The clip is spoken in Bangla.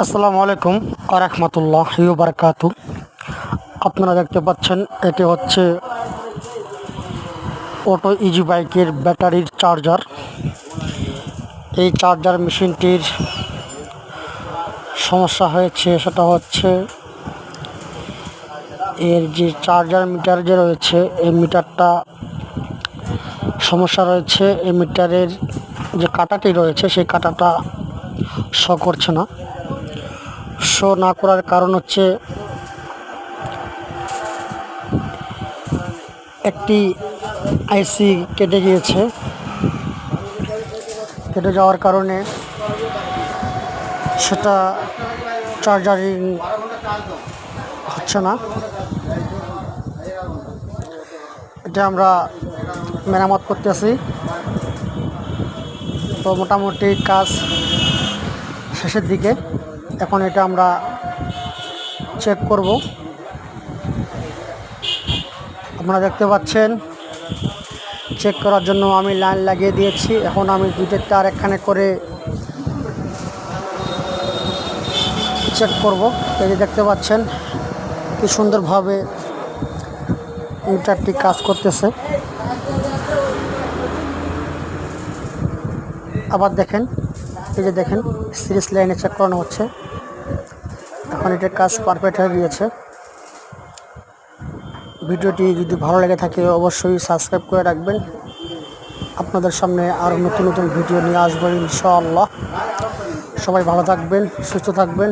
আসসালামু আলাইকুম ওয়া রাহমাতুল্লাহি ওয়া বারাকাতু। আপনারা দেখতে পাচ্ছেন এটি হচ্ছে অটো ইজি বাইকের ব্যাটারির চার্জার। এই চার্জার মেশিনটির সমস্যা হয়েছে, সেটা হচ্ছে এর যে চার্জার মিটার যে রয়েছে এই মিটারটা সমস্যা রয়েছে। এই মিটারের যে কাঁটাটি রয়েছে সেই কাঁটাটা শো করছে না। শো না করার কারণ হচ্ছে একটি আইসি কেটে গিয়েছে। কেটে যাওয়ার কারণে সেটা চার্জারিং হচ্ছে না। এটা আমরা মেরামত করতেছি, তো মোটামুটি কাজ শেষের দিকে। এখন এটা আমরা চেক করব। আপনারা দেখতে পাচ্ছেন চেক করার জন্য আমি লাইন লাগিয়ে দিয়েছি। এখন আমি দুইটা তার এখানে করে চেক করব। এই যে দেখতে পাচ্ছেন কি সুন্দরভাবে মিটারটি কাজ করতেছে। আবার দেখেন, এই যে দেখেন সিরিজ লাইনে চেক করানো হচ্ছে। এখন এটার কাজ পারফেক্ট হয়ে গিয়েছে। ভিডিওটি যদি ভালো লেগে থাকে অবশ্যই সাবস্ক্রাইব করে রাখবেন। আপনাদের সামনে আরও নতুন নতুন ভিডিও নিয়ে আসবো ইনশাআল্লাহ। সবাই ভালো থাকবেন, সুস্থ থাকবেন।